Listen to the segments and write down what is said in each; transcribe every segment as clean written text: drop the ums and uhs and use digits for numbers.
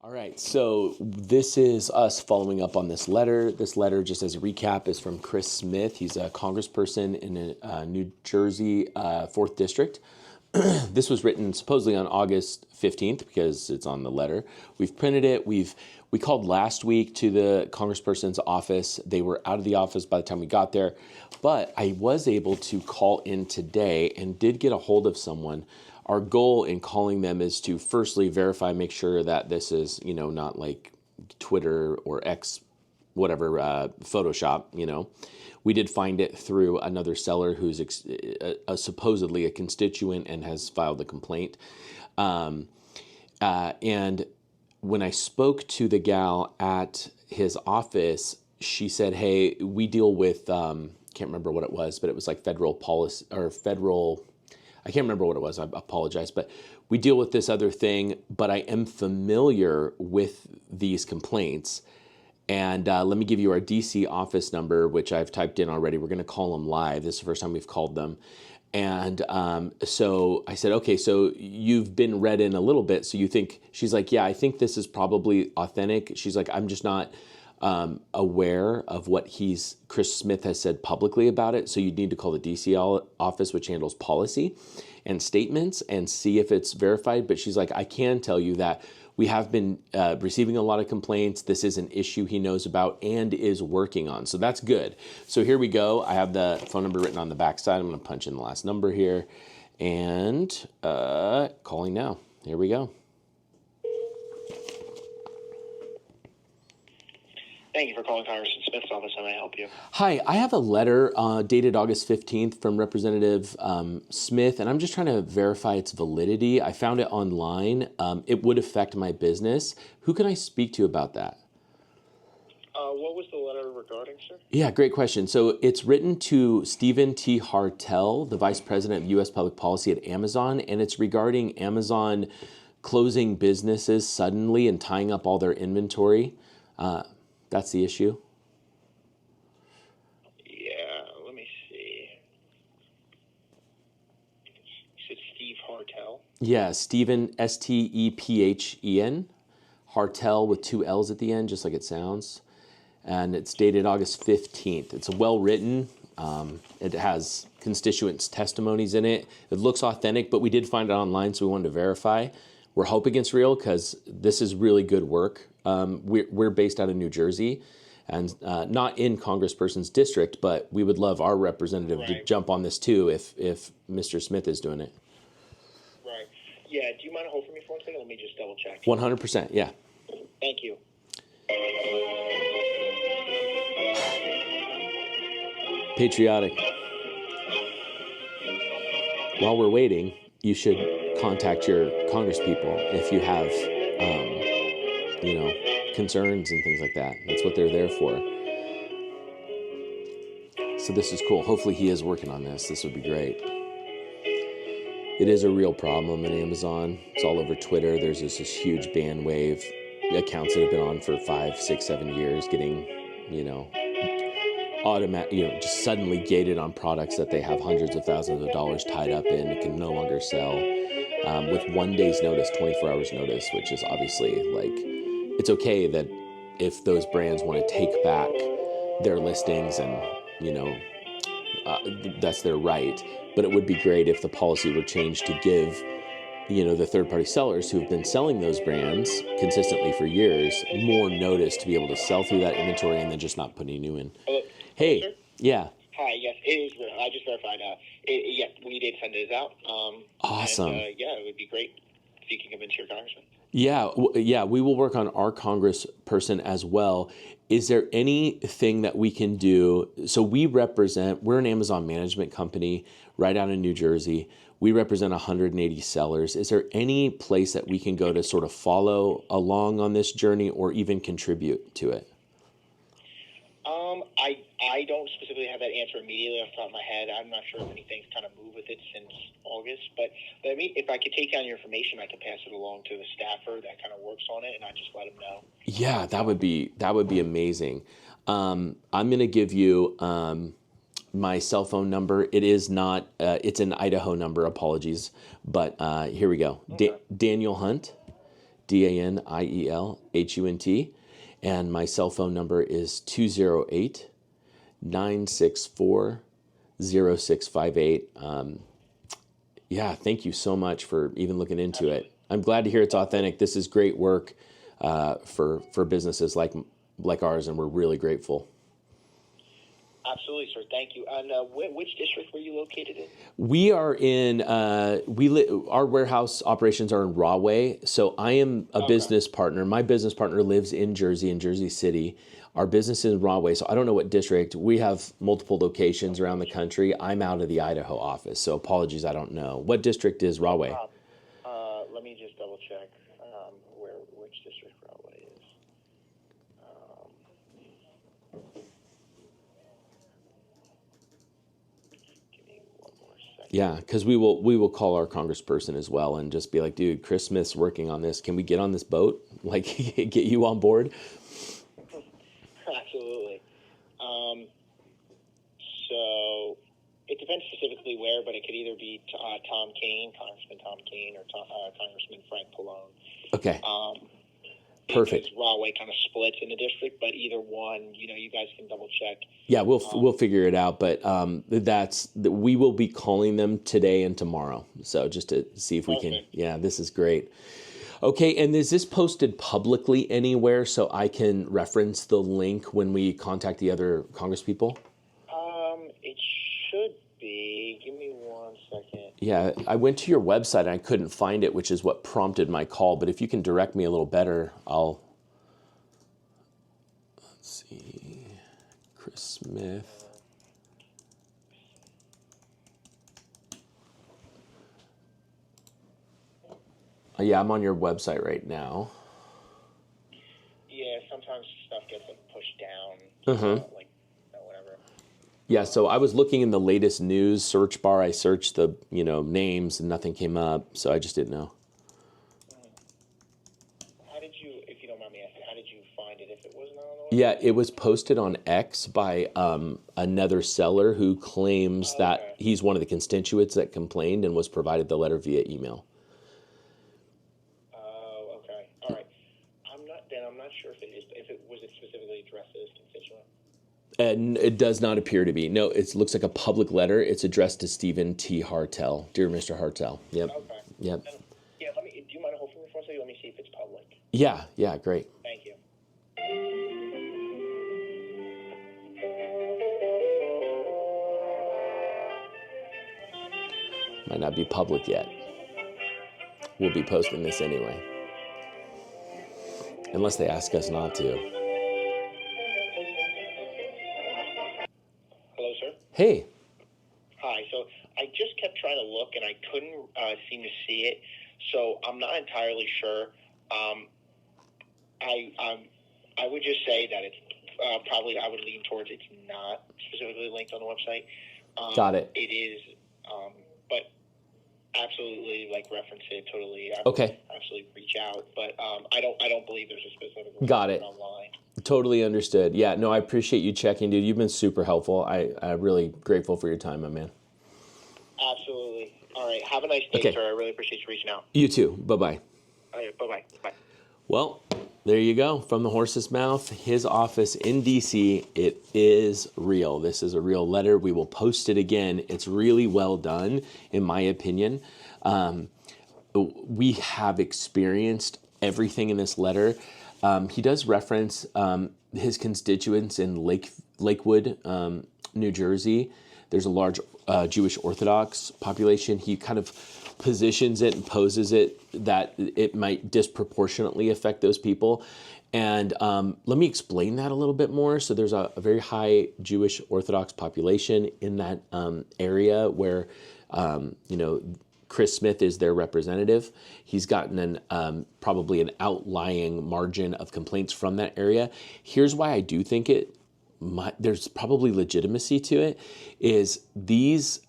All right, so this is us following up on this letter. This letter, just as a recap, is from Chris Smith. He's a congressperson in New Jersey, 4th District. This was written supposedly on August 15th because it's on the letter. We've printed it. We called last week to the congressperson's office. They were out of the office by the time we got there, but I was able to call in today and did get a hold of someone. Our goal in calling them is to firstly verify, make sure that this is, not like Twitter or X, whatever, Photoshop, We did find it through another seller who's supposedly a constituent and has filed a complaint. And when I spoke to the gal at his office, she said, hey, we deal with, can't remember what it was, but it was like federal policy or federal, I can't remember what it was, I apologize, but we deal with this other thing, but I am familiar with these complaints. And let me give you our DC office number, which I've typed in already. We're going to call them live. This is the first time we've called them. And so I said, okay, so you've been read in a little bit. So you think, she's like, yeah, I think this is probably authentic. She's like, I'm just not aware of what Chris Smith has said publicly about it. So you need to call the DC office, which handles policy and statements, and see if it's verified. But she's like, I can tell you that we have been receiving a lot of complaints. This is an issue he knows about and is working on. So that's good. So here we go. I have the phone number written on the back side. I'm going to punch in the last number here and calling now. Here we go. Thank you for calling Congressman Smith's office. How may I help you? Hi, I have a letter dated August 15th from Representative Smith, and I'm just trying to verify its validity. I found it online. It would affect my business. Who can I speak to about that? What was the letter regarding, sir? Yeah, great question. So it's written to Stephen T. Hartel, the Vice President of U.S. Public Policy at Amazon, and it's regarding Amazon closing businesses suddenly and tying up all their inventory. That's the issue. Yeah, let me see. You said Steve Hartel? Yeah, Stephen, Stephen, Hartel with 2 L's at the end, just like it sounds. And it's dated August 15th. It's well written. It has constituents' testimonies in it. It looks authentic, but we did find it online, so we wanted to verify. We're hoping it's real because this is really good work. We're based out of New Jersey and not in Congressperson's district, but we would love our representative to jump on this too if Mr. Smith is doing it. Right. Yeah, do you mind holding for me for 1 second? Let me just double check. 100%, yeah. Thank you. Patriotic. While we're waiting, you should contact your congresspeople if you have, concerns and things like that. That's what they're there for. So this is cool. Hopefully he is working on this. This would be great. It is a real problem in Amazon. It's all over Twitter. There's this huge ban wave. Accounts that have been on for 5, 6, 7 years getting, just suddenly gated on products that they have hundreds of thousands of dollars tied up in and can no longer sell with 1 day's notice, 24 hours notice, which is obviously it's okay that if those brands want to take back their listings and, that's their right. But it would be great if the policy were changed to give, the third-party sellers who've been selling those brands consistently for years more notice to be able to sell through that inventory and then just not put any new in. Hello? Hey, Hello, yeah. Hi, yes, it is real. I just verified. Yes, we did send it out. Awesome. And, it would be great if you can convince your congressman. Yeah, we will work on our congressperson as well. Is there anything that we can do? So we're an Amazon management company right out in New Jersey. We represent 180 sellers. Is there any place that we can go to sort of follow along on this journey or even contribute to it? I don't specifically have that answer immediately off the top of my head. I'm not sure if anything's kind of moved with it since August, but I mean, if I could take down your information, I could pass it along to the staffer that kind of works on it, and I just let him know. Yeah, that would be amazing. I'm going to give you my cell phone number. It is not. It's an Idaho number. Apologies, but here we go. Okay. Daniel Hunt. DanielHunt. And my cell phone number is 208-964-0658. Yeah, thank you so much for even looking into it. I'm glad to hear it's authentic. This is great work for businesses like ours, and we're really grateful. Absolutely, sir. Thank you. And which district were you located in? We are in, our warehouse operations are in Rahway. So I am a business partner. My business partner lives in Jersey City. Our business is in Rahway. So I don't know what district. We have multiple locations around the country. I'm out of the Idaho office. So apologies, I don't know. What district is Rahway? Let me just double check which district Rahway is. Give me one more second. Yeah, because we will call our congressperson as well and just be like, dude, Chris Smith's working on this. Can we get on this boat? Like, get you on board? Absolutely. So it depends specifically where, but it could either be Tom Kane, Congressman Tom Kane, or Congressman Frank Pallone. Okay. Perfect. Because Rahway kind of splits in the district, but either one, you guys can double check. Yeah, we'll figure it out. But we will be calling them today and tomorrow. So just to see if we can. Yeah, this is great. Okay, and is this posted publicly anywhere so I can reference the link when we contact the other congresspeople? It should be. Give me 1 second. Yeah, I went to your website and I couldn't find it, which is what prompted my call. But if you can direct me a little better, let's see, Chris Smith. Yeah, I'm on your website right now. Yeah, sometimes stuff gets pushed down, whatever. Yeah, so I was looking in the latest news search bar. I searched the names and nothing came up, so I just didn't know. How did you, if you don't mind me asking, how did you find it if it wasn't on the website? Yeah, it was posted on X by another seller who claims that he's one of the constituents that complained and was provided the letter via email. Okay. All right. I'm not sure if it was specifically addressed to this constituent. And it does not appear to be. No, it looks like a public letter. It's addressed to Stephen T. Hartel. Dear Mr. Hartel. Yep. Okay. Yep. Do you mind holding for 1 second? Let me see if it's public. Yeah, great. Thank you. Might not be public yet. We'll be posting this anyway. Unless they ask us not to. Hello, sir? Hey. Hi. So I just kept trying to look, and I couldn't seem to see it. So I'm not entirely sure. I would just say that it's probably, I would lean towards it's not specifically linked on the website. Got it. It is, but absolutely reference it totally. Okay. Absolutely reach out, but I don't believe there's a specific link Got it. online. Totally understood. Yeah, no, I appreciate you checking, dude. You've been super helpful. I'm really grateful for your time, my man. Absolutely. All right. Have a nice day, sir. I really appreciate you reaching out. You too. Bye-bye. All right. Bye-bye. Bye. Well, there you go. From the horse's mouth, his office in D.C., it is real. This is a real letter. We will post it again. It's really well done, in my opinion. We have experienced everything in this letter. He does reference his constituents in Lakewood, New Jersey. There's a large Jewish Orthodox population. He kind of positions it and poses it that it might disproportionately affect those people. And let me explain that a little bit more. So there's a very high Jewish Orthodox population in that area where, Chris Smith is their representative. He's gotten probably an outlying margin of complaints from that area. Here's why I do think there's probably legitimacy to it, is these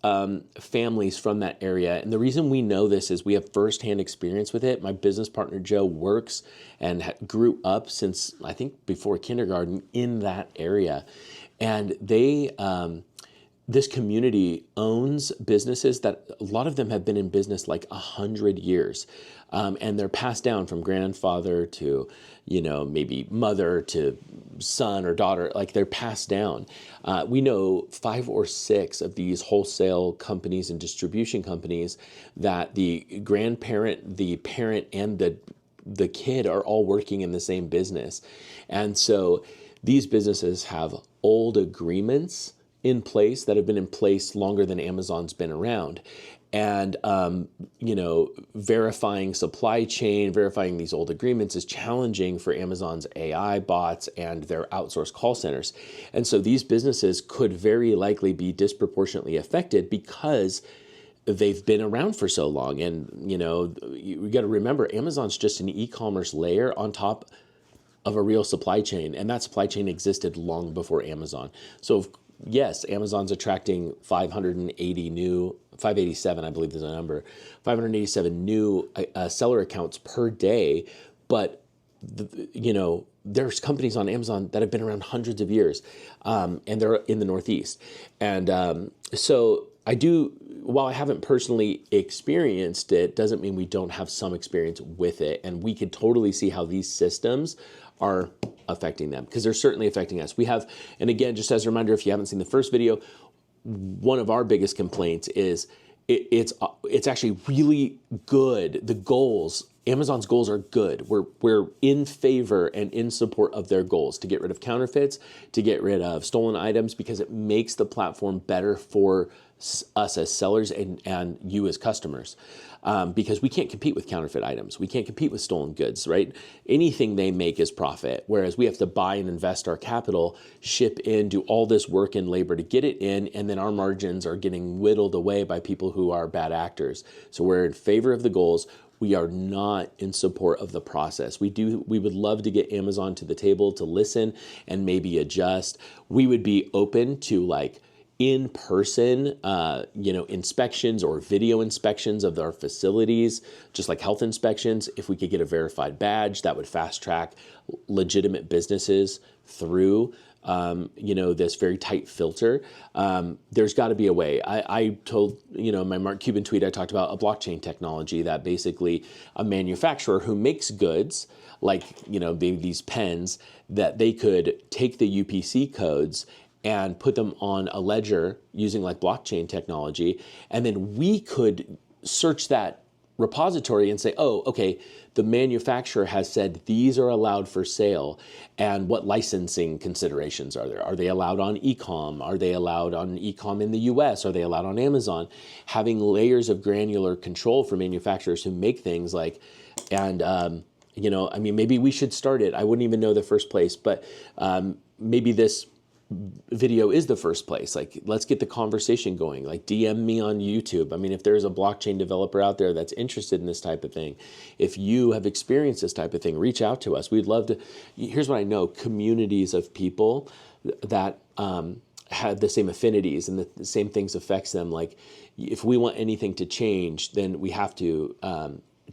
families from that area. And the reason we know this is we have firsthand experience with it. My business partner, Joe, works and grew up since, I think, before kindergarten in that area. And they this community owns businesses that a lot of them have been in business like 100 years, and they're passed down from grandfather to, maybe mother to son or daughter. Like they're passed down. We know 5 or 6 of these wholesale companies and distribution companies that the grandparent, the parent, and the kid are all working in the same business, and so these businesses have old agreements in place that have been in place longer than Amazon's been around. And, verifying supply chain, verifying these old agreements is challenging for Amazon's AI bots and their outsourced call centers. And so these businesses could very likely be disproportionately affected because they've been around for so long. And, you got to remember, Amazon's just an e-commerce layer on top of a real supply chain, and that supply chain existed long before Amazon. So yes, Amazon's attracting 587, I believe is a number, 587 new seller accounts per day, but there's companies on Amazon that have been around hundreds of years, and they're in the Northeast, and so while I haven't personally experienced it, doesn't mean we don't have some experience with it, and we could totally see how these systems are affecting them, because they're certainly affecting us. We have, and again, just as a reminder, if you haven't seen the first video, one of our biggest complaints is it's actually really good. The goals, Amazon's goals are good. We're in favor and in support of their goals to get rid of counterfeits, to get rid of stolen items, because it makes the platform better for us as sellers and you as customers, because we can't compete with counterfeit items. We can't compete with stolen goods, right? Anything they make is profit, whereas we have to buy and invest our capital, ship in, do all this work and labor to get it in, and then our margins are getting whittled away by people who are bad actors. So we're in favor of the goals. We are not in support of the process. We would love to get Amazon to the table to listen and maybe adjust. We would be open to in-person, inspections or video inspections of our facilities, just like health inspections. If we could get a verified badge, that would fast track legitimate businesses through, this very tight filter. There's got to be a way. I told, my Mark Cuban tweet, I talked about a blockchain technology that basically a manufacturer who makes goods like, these pens, that they could take the UPC codes and put them on a ledger using like blockchain technology. And then we could search that repository and say, oh, okay, the manufacturer has said these are allowed for sale. And what licensing considerations are there? Are they allowed on e-com? Are they allowed on e-com in the US? Are they allowed on Amazon? Having layers of granular control for manufacturers who make things maybe we should start it. I wouldn't even know the first place, but maybe this video is the first place. Like, let's get the conversation going. Like, DM me on YouTube. I mean, if there's a blockchain developer out there that's interested in this type of thing, if you have experienced this type of thing, reach out to us. We'd love to. Here's what I know: communities of people that have the same affinities and the same things affects them. Like, if we want anything to change, then we have to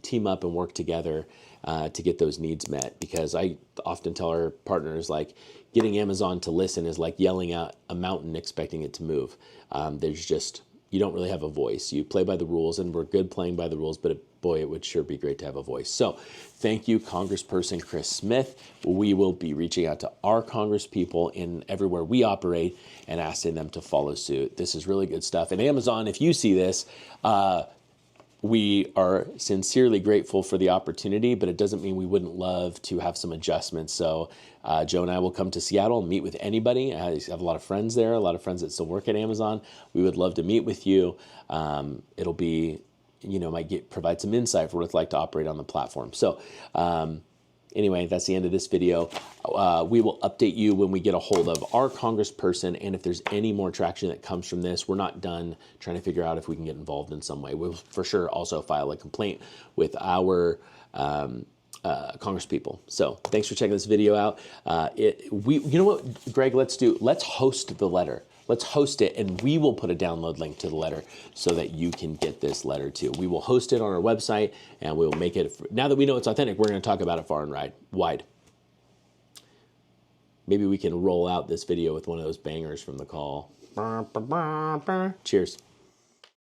team up and work together to get those needs met. Because I often tell our partners, like, getting Amazon to listen is like yelling at a mountain expecting it to move. You don't really have a voice. You play by the rules, and we're good playing by the rules, but boy, it would sure be great to have a voice. So thank you, Congressperson Chris Smith. We will be reaching out to our congresspeople in everywhere we operate and asking them to follow suit. This is really good stuff. And Amazon, if you see this, we are sincerely grateful for the opportunity, but it doesn't mean we wouldn't love to have some adjustments. So Joe and I will come to Seattle and meet with anybody. I have a lot of friends there, a lot of friends that still work at Amazon. We would love to meet with you. It'll be, provide some insight for what it's like to operate on the platform. So anyway, that's the end of this video. We will update you when we get a hold of our congressperson, and if there's any more traction that comes from this. We're not done trying to figure out if we can get involved in some way. We'll for sure also file a complaint with our congresspeople. So thanks for checking this video out. You know what, Greg, let's host the letter. Let's host it, and we will put a download link to the letter so that you can get this letter too. We will host it on our website, and we will make it. Now that we know it's authentic, we're going to talk about it far and wide. Maybe we can roll out this video with one of those bangers from the call. Cheers.